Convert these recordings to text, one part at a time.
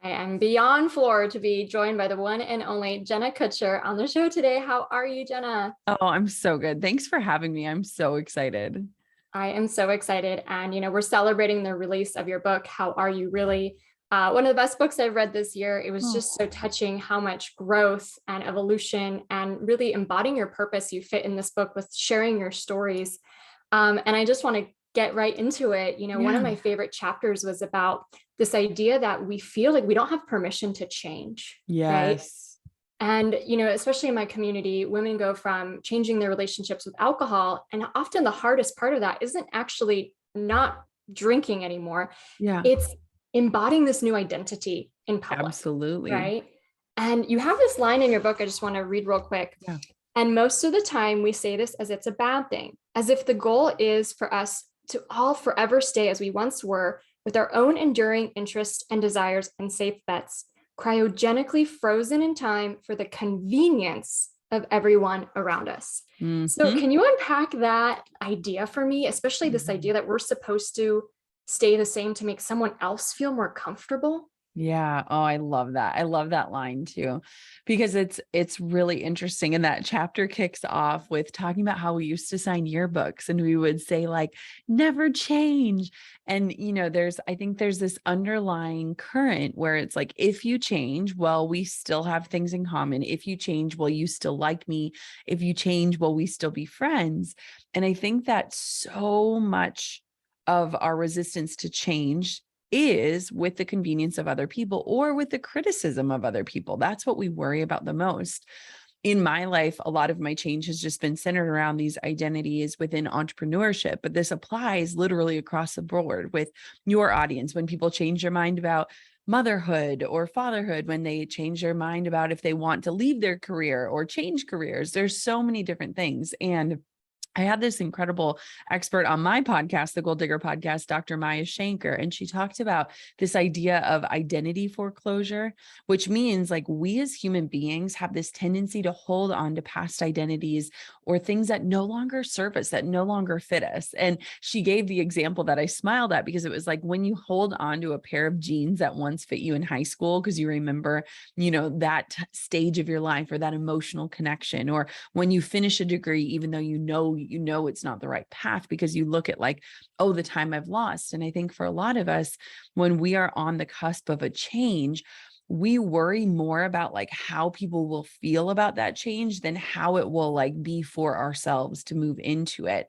I am beyond floored to be joined by the one and only Jenna Kutcher on the show today. How are you, Jenna? Oh, I'm so good. Thanks for having me. I'm so excited. I am so excited. And, we're celebrating the release of your book, How Are You Really? One of the best books I've read this year. It was Oh, just so touching how much growth and evolution and really embodying your purpose you fit in this book with sharing your stories. And I just want to get right into it. One of yeah. my favorite chapters was about this idea that we feel like we don't have permission to change, right? Yes. And, especially in my community, women go from changing their relationships with alcohol. And often the hardest part of that isn't actually not drinking anymore. Yeah, It's embodying this new identity in public, absolutely. right? And you have this line in your book, I just want to read real quick. Yeah. And most of the time we say this as it's a bad thing, as if the goal is for us to all forever stay as we once were with our own enduring interests and desires and safe bets, cryogenically frozen in time for the convenience of everyone around us. So Hmm. can you unpack that idea for me, especially this idea that we're supposed to stay the same to make someone else feel more comfortable? Yeah. Oh, I love that. I love that line too, because it's really interesting. And that chapter kicks off with talking about how we used to sign yearbooks and we would say like, never change. And I think there's this underlying current where it's like, if you change, well, we still have things in common. If you change, well, you still like me. If you change, well, we still be friends. And I think that so much of our resistance to change is with the convenience of other people or with the criticism of other people. That's what we worry about the most. In my life, a lot of my change has just been centered around these identities within entrepreneurship, but this applies literally across the board with your audience. When people change their mind about motherhood or fatherhood, when they change their mind about if they want to leave their career or change careers, there's so many different things. And I had this incredible expert on my podcast, the Gold Digger podcast, Dr. Maya Shanker, and she talked about this idea of identity foreclosure, which means like we as human beings have this tendency to hold on to past identities or things that no longer serve us, that no longer fit us. And she gave the example that I smiled at because it was like when you hold on to a pair of jeans that once fit you in high school, because you remember, that stage of your life or that emotional connection, or when you finish a degree, even though you know it's not the right path because you look at like, oh, the time I've lost. And I think for a lot of us, when we are on the cusp of a change, we worry more about like how people will feel about that change than how it will like be for ourselves to move into it.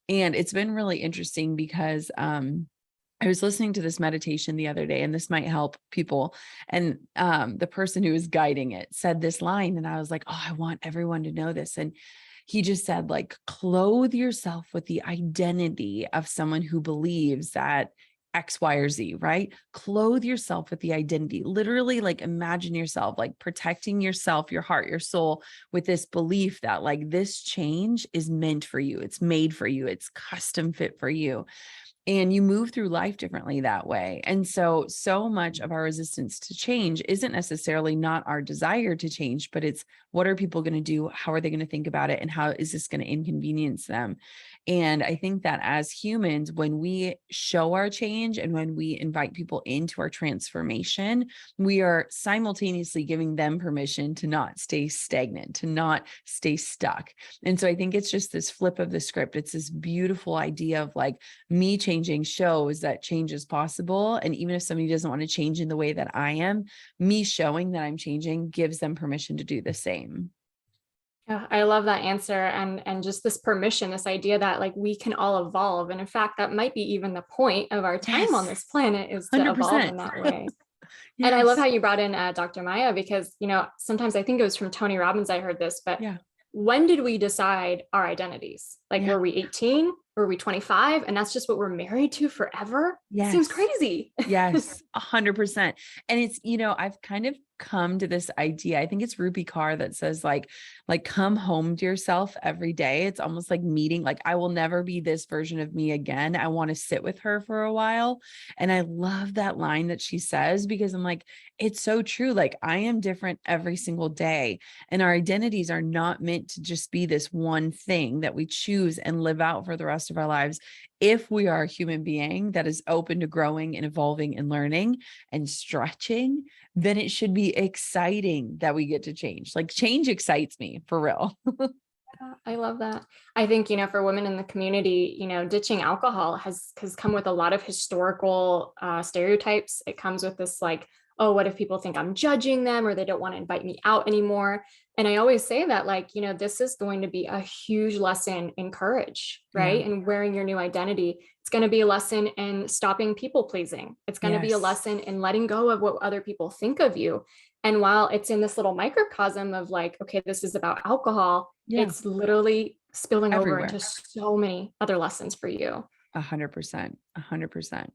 And it's been really interesting because I was listening to this meditation the other day, and this might help people. And the person who was guiding it said this line, and I was like, oh, I want everyone to know this. And he just said, like, clothe yourself with the identity of someone who believes that X, Y, or Z, right? Clothe yourself with the identity. Literally, like, imagine yourself like protecting yourself, your heart, your soul with this belief that like this change is meant for you. It's made for you. It's custom fit for you, and you move through life differently that way. And so much of our resistance to change isn't necessarily not our desire to change, but it's what are people going to do? How are they going to think about it? And how is this going to inconvenience them? And I think that as humans, when we show our change and when we invite people into our transformation, we are simultaneously giving them permission to not stay stagnant, to not stay stuck. And so I think it's just this flip of the script. It's this beautiful idea of like, me changing shows that change is possible. And even if somebody doesn't want to change in the way that I am, me showing that I'm changing gives them permission to do the same. Yeah, I love that answer and just this permission, this idea that like we can all evolve. And in fact, that might be even the point of our time on Yes, this planet is to evolve 100%. in that way. And I love how Yes. you brought in Dr. Maya because, sometimes I think it was from Tony Robbins I heard this, but Yeah. when did we decide our identities? Like, Yeah. were we 18? Were we 25? And that's just what we're married to forever? Seems Yes. crazy. Yes, 100%. And it's, I've kind of come to this idea. I think it's Rupi Kaur that says like come home to yourself every day. It's almost like meeting, like I will never be this version of me again. I want to sit with her for a while. And I love that line that she says, because I'm like, it's so true. Like I am different every single day. And our identities are not meant to just be this one thing that we choose and live out for the rest of our lives. If we are a human being that is open to growing and evolving and learning and stretching, then it should be exciting that we get to change. Like change excites me for real. I love that. I think, for women in the community, ditching alcohol has come with a lot of historical stereotypes. It comes with this like, oh, what if people think I'm judging them or they don't want to invite me out anymore? And I always say that, like, this is going to be a huge lesson in courage, Yeah. right? And wearing your new identity. It's going to be a lesson in stopping people pleasing. It's going to be a Yes. lesson in letting go of what other people think of you. And while it's in this little microcosm of like, okay, this is about alcohol, Yeah. it's literally spilling over into Everywhere. so many other lessons for you. 100%. 100%.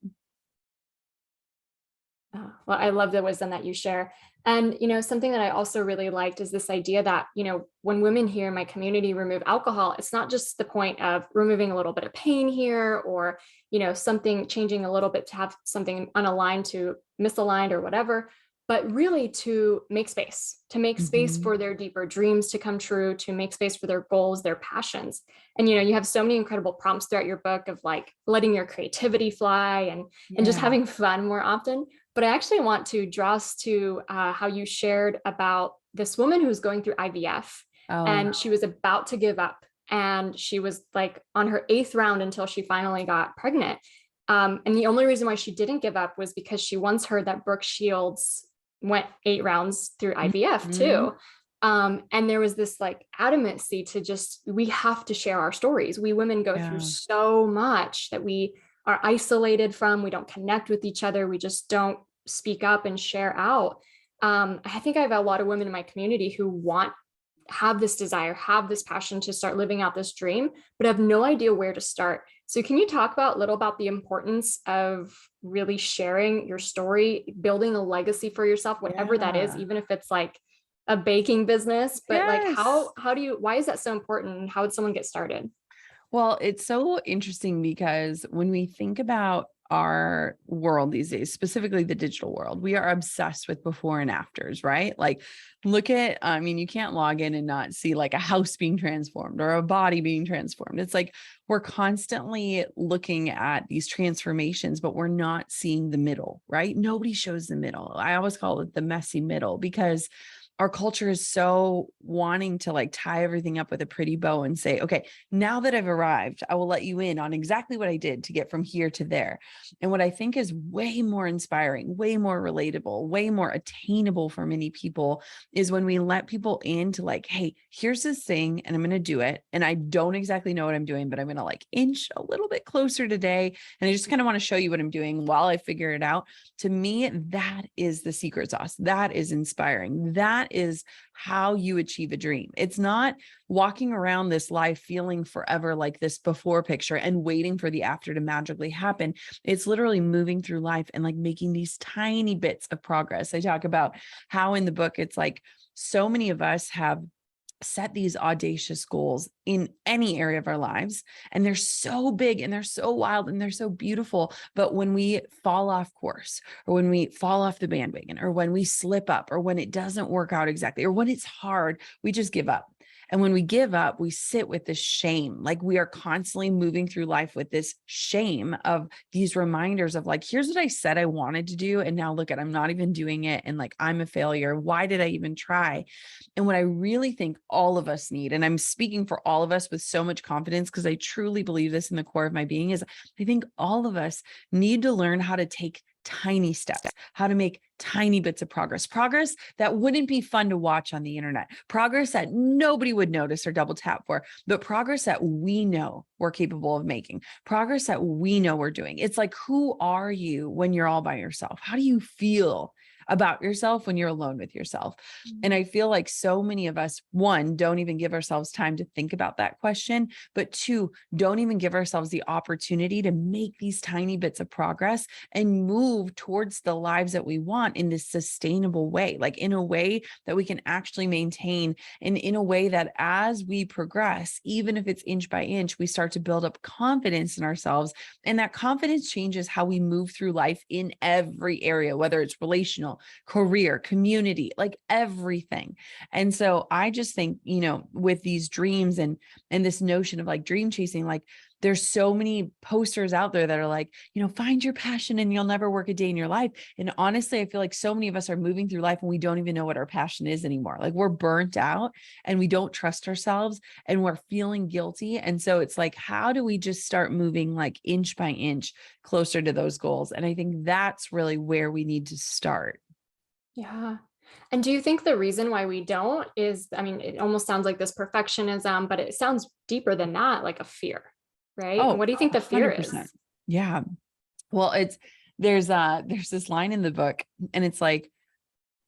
Well, I love the wisdom that you share. And, something that I also really liked is this idea that, when women here in my community remove alcohol, it's not just the point of removing a little bit of pain here or, something changing a little bit to have something unaligned to misaligned or whatever, but really to make space Mhm. for their deeper dreams to come true, to make space for their goals, their passions. And, you have so many incredible prompts throughout your book of like letting your creativity fly and just Yeah. having fun more often. But I actually want to draw us to how you shared about this woman who was going through IVF Oh, and she was about to give up. And she was like on her 8th round until she finally got pregnant. And the only reason why she didn't give up was because she once heard that Brooke Shields went 8 rounds through IVF mhm. too. And there was this like adamancy to just, we have to share our stories. We women go through Yeah. so much that we are isolated from, we don't connect with each other, we just don't speak up and share out. I think I have a lot of women in my community who have this desire, have this passion to start living out this dream, but have no idea where to start. So can you talk about a little about the importance of really sharing your story, building a legacy for yourself, whatever that is, Yeah. even if it's like a baking business, but like Yes. why is that so important? And how would someone get started? Well, it's so interesting because when we think about our world these days, specifically the digital world, we are obsessed with before and afters, right? Like, look at, I mean, you can't log in and not see like a house being transformed or a body being transformed. It's like we're constantly looking at these transformations, but we're not seeing the middle, right? Nobody shows the middle. I always call it the messy middle because our culture is so wanting to like tie everything up with a pretty bow and say, okay, now that I've arrived, I will let you in on exactly what I did to get from here to there. And what I think is way more inspiring, way more relatable, way more attainable for many people is when we let people in to like, hey, here's this thing and I'm going to do it. And I don't exactly know what I'm doing, but I'm going to like inch a little bit closer today. And I just kind of want to show you what I'm doing while I figure it out. To me, that is the secret sauce. That is inspiring. That is how you achieve a dream. It's not walking around this life feeling forever like this before picture and waiting for the after to magically happen. It's literally moving through life and like making these tiny bits of progress. I talk about how in the book, it's like so many of us have set these audacious goals in any area of our lives. And they're so big and they're so wild and they're so beautiful. But when we fall off course or when we fall off the bandwagon or when we slip up or when it doesn't work out exactly or when it's hard, we just give up. And when we give up, we sit with this shame. Like we are constantly moving through life with this shame of these reminders of like, here's what I said I wanted to do. And now look at, I'm not even doing it. And like, I'm a failure. Why did I even try? And what I really think all of us need, and I'm speaking for all of us with so much confidence, because I truly believe this in the core of my being, is I think all of us need to learn how to take tiny steps, how to make tiny bits of progress that wouldn't be fun to watch on the internet, progress that nobody would notice or double tap for, but progress that we know we're capable of making, progress that we know we're doing. It's like, who are you when you're all by yourself? How do you feel about yourself when you're alone with yourself? And I feel like so many of us, one, don't even give ourselves time to think about that question, but two, don't even give ourselves the opportunity to make these tiny bits of progress and move towards the lives that we want want in this sustainable way, like in a way that we can actually maintain, and in a way that as we progress, even if it's inch by inch, we start to build up confidence in ourselves. And that confidence changes how we move through life in every area, whether it's relational, career, community, like everything. And so I just think, with these dreams and this notion of like dream chasing, like there's so many posters out there that are like, find your passion and you'll never work a day in your life. And honestly, I feel like so many of us are moving through life and we don't even know what our passion is anymore. Like we're burnt out and we don't trust ourselves and we're feeling guilty. And so it's like, how do we just start moving like inch by inch closer to those goals? And I think that's really where we need to start. Yeah. And do you think the reason why we don't is, I mean, it almost sounds like this perfectionism, but it sounds deeper than that, like a fear, right? And Oh, what do you think the fear 100%. is? Yeah. Well, there's this line in the book and it's like,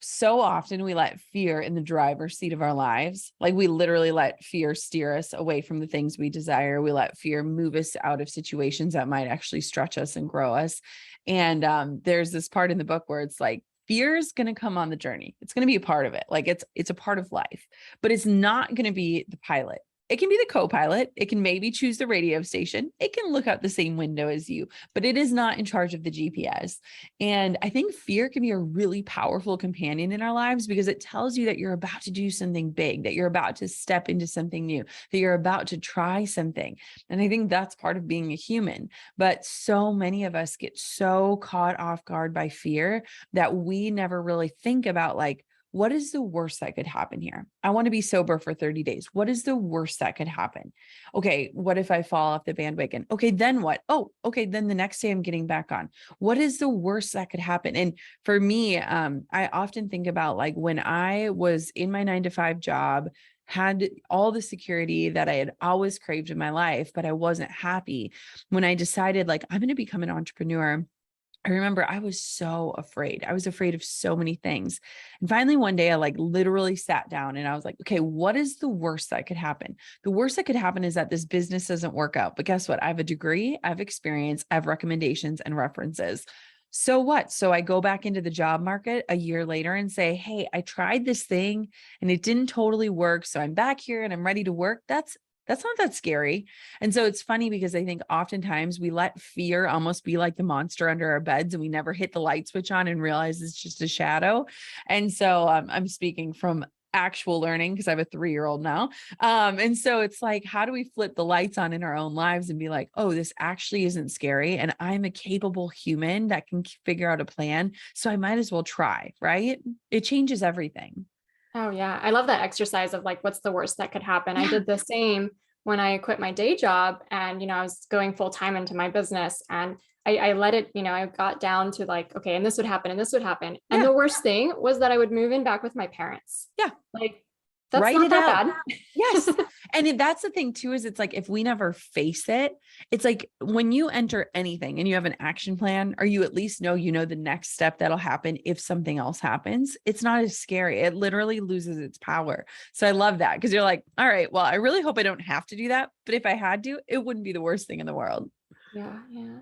so often we let fear in the driver's seat of our lives. Like we literally let fear steer us away from the things we desire. We let fear move us out of situations that might actually stretch us and grow us. And there's this part in the book where it's like, fear is going to come on the journey. It's going to be a part of it. Like it's a part of life, but it's not going to be the pilot. It can be the co-pilot. It can maybe choose the radio station. It can look out the same window as you, but it is not in charge of the GPS. And I think fear can be a really powerful companion in our lives because it tells you that you're about to do something big, that you're about to step into something new, that you're about to try something. And I think that's part of being a human. But so many of us get so caught off guard by fear that we never really think about like, what is the worst that could happen here? I want to be sober for 30 days. What is the worst that could happen? Okay, what if I fall off the bandwagon? Okay, then what? Oh, okay, then the next day I'm getting back on. What is the worst that could happen? And for me, I often think about like when I was in my 9 to 5 job, had all the security that I had always craved in my life, but I wasn't happy. When I decided like, I'm going to become an entrepreneur, I remember I was so afraid. I was afraid of so many things. And finally, one day I like literally sat down and I was like, okay, what is the worst that could happen? The worst that could happen is that this business doesn't work out. But guess what? I have a degree, I have experience, I have recommendations and references. So what? So I go back into the job market a year later and say, hey, I tried this thing and it didn't totally work. So I'm back here and I'm ready to work. That's not that scary. And so it's funny because I think oftentimes we let fear almost be like the monster under our beds and we never hit the light switch on and realize it's just a shadow. And so I'm speaking from actual learning because I have a 3-year-old now. And so it's like, how do we flip the lights on in our own lives and be like, oh, this actually isn't scary. And I'm a capable human that can figure out a plan. So I might as well try, right? It changes everything. Oh yeah. I love that exercise of like, what's the worst that could happen? I Yeah. did the same when I quit my day job and, I was going full time into my business and I let it, I got down to like, okay, and this would happen and this would happen. And Yeah. the worst thing was that I would move in back with my parents. Yeah. Like, that's Write not it that out. bad. Yes. And that's the thing too, is it's like, if we never face it, it's like when you enter anything and you have an action plan, or you at least know, the next step that'll happen if something else happens, it's not as scary. It literally loses its power. So I love that because you're like, all right, well, I really hope I don't have to do that. But if I had to, it wouldn't be the worst thing in the world. Yeah. Yeah.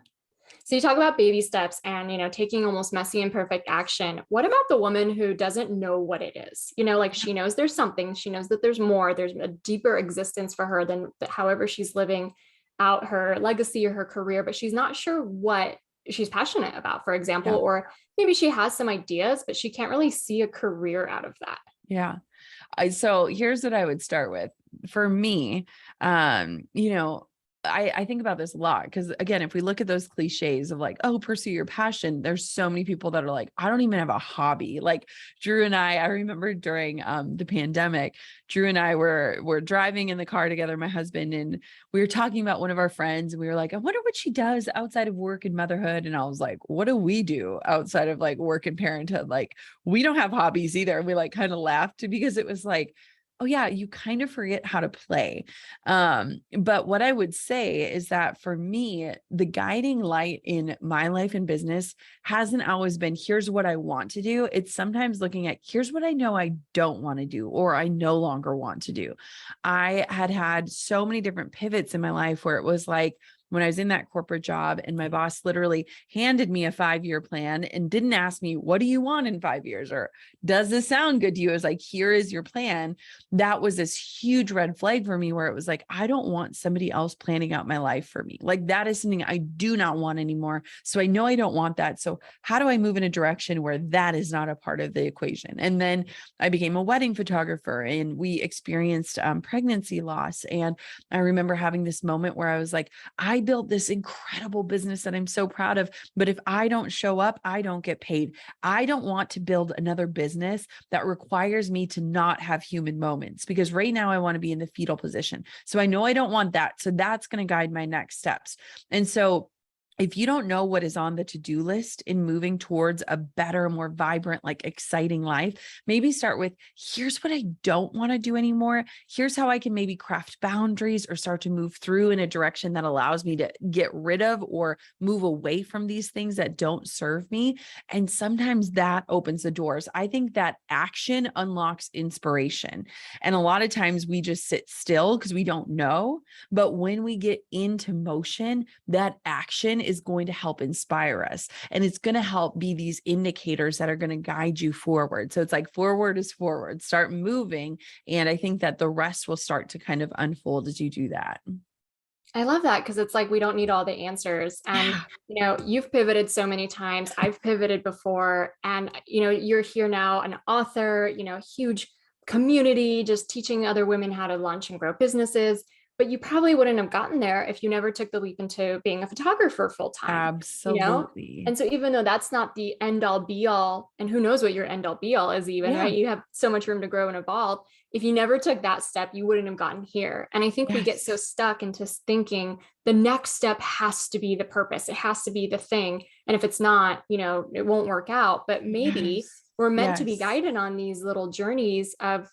So you talk about baby steps and, taking almost messy and perfect action. What about the woman who doesn't know what it is? Like she knows there's something, she knows that there's more, there's a deeper existence for her than however she's living out her legacy or her career, but she's not sure what she's passionate about, for example, Yeah. or maybe she has some ideas, but she can't really see a career out of that. Yeah. So here's what I would start with. For me, I think about this a lot because again, if we look at those cliches of like, oh, pursue your passion, there's so many people that are like, I don't even have a hobby. Like Drew and I remember during the pandemic, Drew and I were driving in the car together, my husband, and we were talking about one of our friends and we were like, I wonder what she does outside of work and motherhood. And I was like, what do we do outside of like work and parenthood? Like we don't have hobbies either. And we like kind of laughed because it was like, oh yeah, you kind of forget how to play. But what I would say is that for me, the guiding light in my life and business hasn't always been, here's what I want to do. It's sometimes looking at, here's what I know I don't want to do, or I no longer want to do. I had so many different pivots in my life where it was like, when I was in that corporate job and my boss literally handed me a 5-year plan and didn't ask me, what do you want in 5 years? Or does this sound good to you? It was like, here is your plan. That was this huge red flag for me where it was like, I don't want somebody else planning out my life for me. Like that is something I do not want anymore. So I know I don't want that. So how do I move in a direction where that is not a part of the equation? And then I became a wedding photographer and we experienced pregnancy loss. And I remember having this moment where I was like, I built this incredible business that I'm so proud of, but if I don't show up, I don't get paid. I don't want to build another business that requires me to not have human moments, because right now I want to be in the fetal position. So I know I don't want that. So that's going to guide my next steps. And so if you don't know what is on the to-do list in moving towards a better, more vibrant, like exciting life, maybe start with, here's what I don't want to do anymore. Here's how I can maybe craft boundaries or start to move through in a direction that allows me to get rid of or move away from these things that don't serve me. And sometimes that opens the doors. I think that action unlocks inspiration. And a lot of times we just sit still because we don't know. But when we get into motion, that action is going to help inspire us. And it's going to help be these indicators that are going to guide you forward. So it's like forward is forward, start moving. And I think that the rest will start to kind of unfold as you do that. I love that because it's like we don't need all the answers. And, Yeah. you've pivoted so many times. I've pivoted before. And, you're here now, an author, huge community, just teaching other women how to launch and grow businesses. But you probably wouldn't have gotten there if you never took the leap into being a photographer full time, you know? Absolutely. And so even though that's not the end all be all, and who knows what your end all be all is even, Yeah. right? You have so much room to grow and evolve. If you never took that step, you wouldn't have gotten here. And I think we get so Yes. stuck into thinking the next step has to be the purpose. It has to be the thing. And if it's not, it won't work out. But maybe Yes. we're meant to be Yes. guided on these little journeys of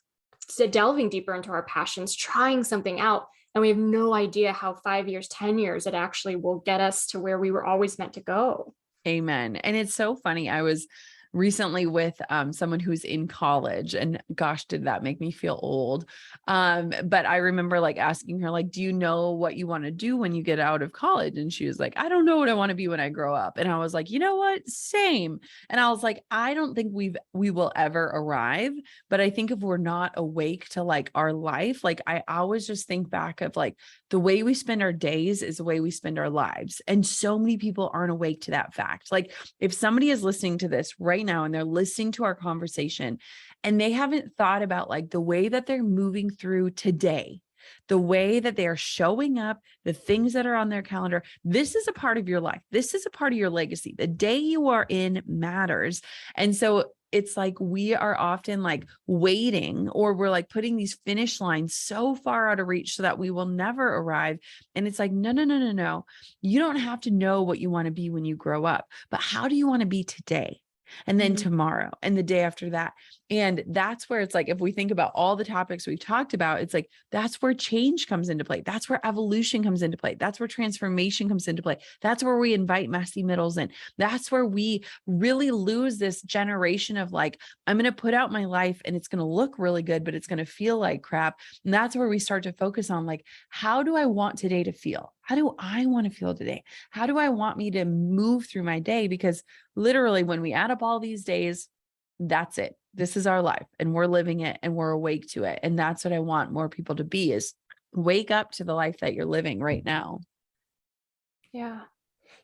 delving deeper into our passions, trying something out. And we have no idea how 5 years, 10 years it actually will get us to where we were always meant to go. Amen. And it's so funny. I was recently with someone who's in college, and gosh, did that make me feel old. But I remember like asking her, like, do you know what you want to do when you get out of college? And she was like, I don't know what I want to be when I grow up. And I was like, you know what? Same. And I was like, I don't think we will ever arrive, but I think if we're not awake to like our life, like I always just think back of like the way we spend our days is the way we spend our lives. And so many people aren't awake to that fact. Like if somebody is listening to this right now and they're listening to our conversation and they haven't thought about like the way that they're moving through today, the way that they are showing up, the things that are on their calendar, this is a part of your life. This is a part of your legacy. The day you are in matters. And so it's like we are often like waiting, or we're like putting these finish lines so far out of reach so that we will never arrive. And it's like, no, no, no, no, no. You don't have to know what you want to be when you grow up, but how do you want to be today? And then Mhm. tomorrow and the day after that. And that's where it's like, if we think about all the topics we've talked about, it's like, that's where change comes into play. That's where evolution comes into play. That's where transformation comes into play. That's where we invite messy middles in. That's where we really lose this generation of like, I'm going to put out my life and it's going to look really good, but it's going to feel like crap. And that's where we start to focus on like, how do I want today to feel? How do I want to feel today? How do I want me to move through my day? Because literally when we add up all these days, that's it. This is our life and we're living it and we're awake to it. And that's what I want more people to be, is wake up to the life that you're living right now. Yeah.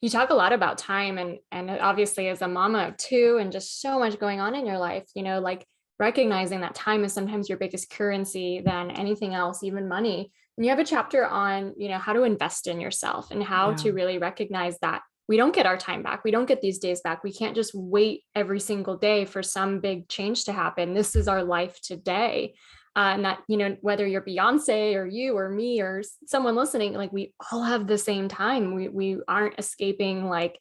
You talk a lot about time, and obviously as a mama of two and just so much going on in your life, like recognizing that time is sometimes your biggest currency than anything else, even money. And you have a chapter on, how to invest in yourself and how Yeah. to really recognize that we don't get our time back. We don't get these days back. We can't just wait every single day for some big change to happen. This is our life today. And that, whether you're Beyonce or you or me or someone listening, like we all have the same time. We aren't escaping like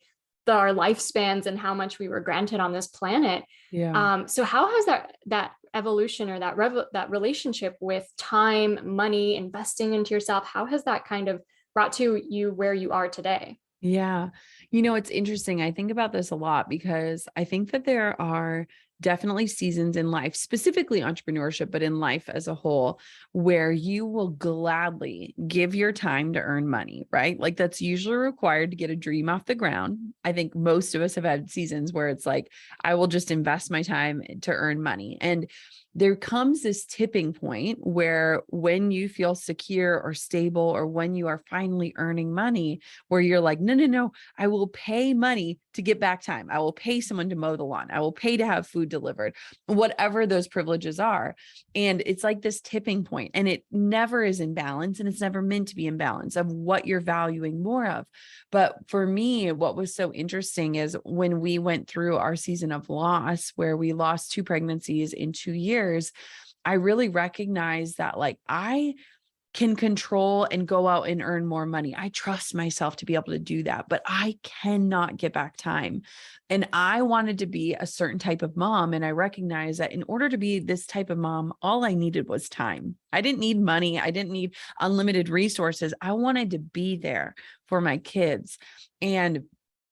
our lifespans and how much we were granted on this planet. Yeah. So how has that evolution or that relationship with time, money, investing into yourself, how has that kind of brought to you where you are today? Yeah. It's interesting. I think about this a lot because I think that there are definitely seasons in life, specifically entrepreneurship, but in life as a whole, where you will gladly give your time to earn money, right? Like that's usually required to get a dream off the ground. I think most of us have had seasons where it's like, I will just invest my time to earn money. And there comes this tipping point where when you feel secure or stable, or when you are finally earning money, where you're like, no, no, no, I will pay money to get back time. I will pay someone to mow the lawn. I will pay to have food delivered, whatever those privileges are. And it's like this tipping point, and it never is in balance, and it's never meant to be in balance of what you're valuing more of. But for me, what was so interesting is when we went through our season of loss, where we lost 2 pregnancies in 2 years, I really recognized that like I can control and go out and earn more money. I trust myself to be able to do that, but I cannot get back time. And I wanted to be a certain type of mom. And I recognized that in order to be this type of mom, all I needed was time. I didn't need money. I didn't need unlimited resources. I wanted to be there for my kids. And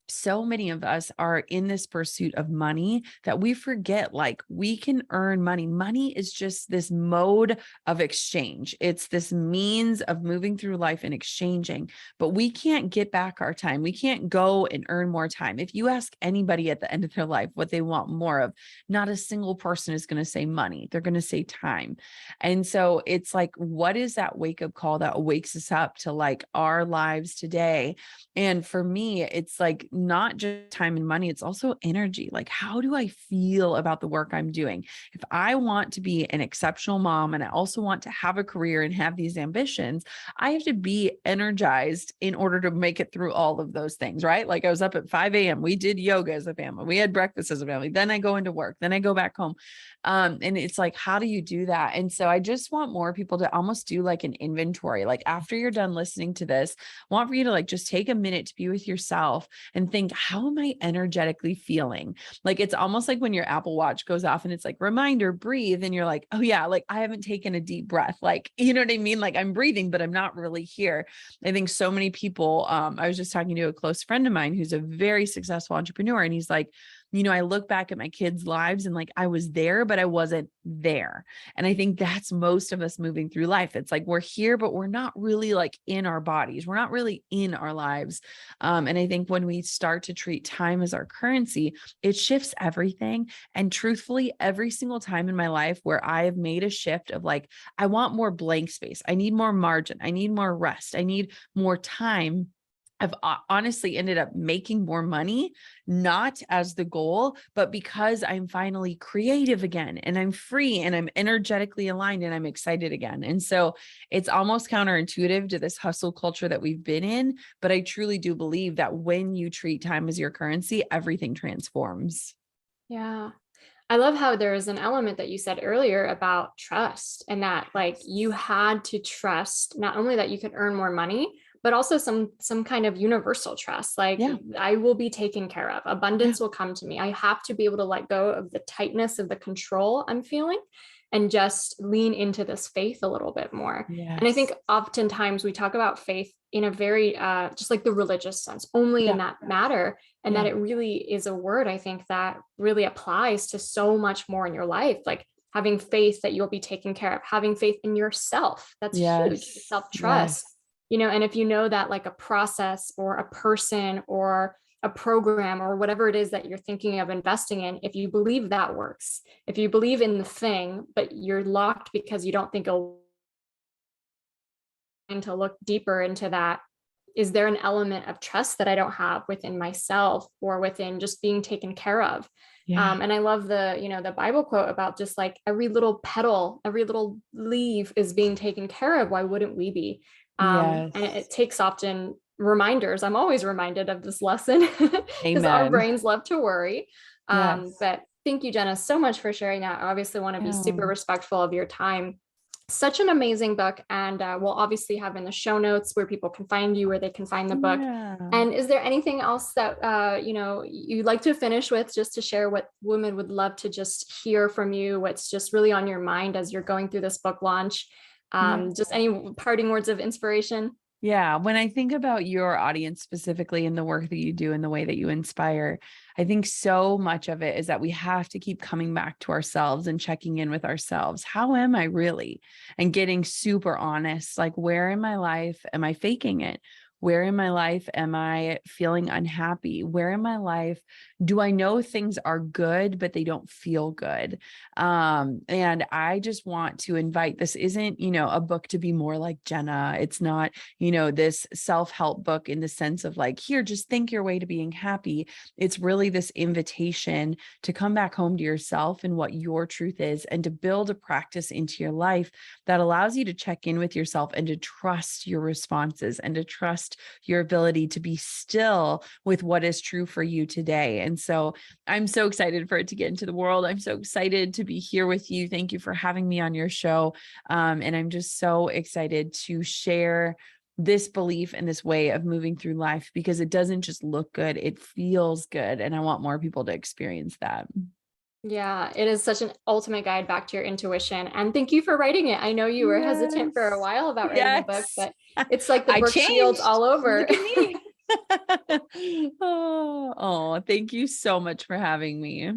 so many of us are in this pursuit of money that we forget, like we can earn money. Money is just this mode of exchange. It's this means of moving through life and exchanging, but we can't get back our time. We can't go and earn more time. If you ask anybody at the end of their life what they want more of, not a single person is going to say money. They're going to say time. And so it's like, what is that wake up call that wakes us up to like our lives today? And for me, it's like not just time and money, it's also energy. Like, how do I feel about the work I'm doing? If I want to be an exceptional mom and I also want to have a career and have these ambitions, I have to be energized in order to make it through all of those things, right? Like I was up at 5 a.m. We did yoga as a family. We had breakfast as a family. Then I go into work. Then I go back home. And it's like, how do you do that? And so I just want more people to almost do like an inventory. Like after you're done listening to this, I want for you to like just take a minute to be with yourself and think, how am I energetically feeling? Like it's almost like when your Apple Watch goes off and it's like, reminder, breathe. And you're like, oh yeah, like I haven't taken a deep breath. Like, you know what I mean? Like I'm breathing, but I'm not really here. I think so many people, I was just talking to a close friend of mine who's a very successful entrepreneur. And he's like, you know, I look back at my kids' lives and like I was there, but I wasn't there. And I think that's most of us moving through life. It's like we're here, but we're not really like in our bodies. We're not really in our lives. And I think when we start to treat time as our currency, it shifts everything. And truthfully, every single time in my life where I have made a shift of like, I want more blank space, I need more margin, I need more rest, I need more time, I've honestly ended up making more money, not as the goal, but because I'm finally creative again and I'm free and I'm energetically aligned and I'm excited again. And so it's almost counterintuitive to this hustle culture that we've been in. But I truly do believe that when you treat time as your currency, everything transforms. Yeah. I love how there is an element that you said earlier about trust, and that like you had to trust not only that you could earn more money, but also some kind of universal trust. Like Yeah. I will be taken care of. Yeah. Abundance will come to me. I have to be able to let go of the tightness of the control I'm feeling and just lean into this faith a little bit more. And I think Yes. oftentimes we talk about faith in a very just like the religious sense, only in Yeah. that matter, and that Yeah. it really is a word, I think, that really applies to so much more in your life, like having faith that you'll be taken care of, having faith in yourself. That's huge. Yes. Self-trust, Yes. and if you know that like a process or a person or a program or whatever it is that you're thinking of investing in, if you believe that works, if you believe in the thing, but you're locked because you don't think it'll, to look deeper into that, is there an element of trust that I don't have within myself or within just being taken care of? Yeah. And I love the Bible quote about just like every little petal, every little leaf is being taken care of. Why wouldn't we be? And Yes. it takes often reminders. I'm always reminded of this lesson because our Amen. brains love to worry. Yes. But thank you, Jenna, so much for sharing that. I obviously want to be Yeah. super respectful of your time. Such an amazing book, and we'll obviously have in the show notes where people can find you, where they can find the book. Yeah. And is there anything else that you'd like to finish with, just to share what women would love to just hear from you, what's just really on your mind as you're going through this book launch? Yeah. Just any parting words of inspiration? Yeah. When I think about your audience specifically and the work that you do and the way that you inspire, I think so much of it is that we have to keep coming back to ourselves and checking in with ourselves. How am I really? And getting super honest. Like, where in my life am I faking it? Where in my life am I feeling unhappy? Where in my life do I know things are good, but they don't feel good? And I just want to invite, this isn't, a book to be more like Jenna. It's not, this self-help book in the sense of like, here, just think your way to being happy. It's really this invitation to come back home to yourself and what your truth is, and to build a practice into your life that allows you to check in with yourself and to trust your responses and to trust your ability to be still with what is true for you today. And so I'm so excited for it to get into the world. I'm so excited to be here with you. Thank you for having me on your show. And I'm just so excited to share this belief and this way of moving through life, because it doesn't just look good, it feels good. And I want more people to experience that. Yeah, it is such an ultimate guide back to your intuition. And thank you for writing it. I know you were hesitant for a Yes. while about writing a book, Yes. but it's like the I Brooke Shields changed. all over. Look at me. Oh, thank you so much for having me.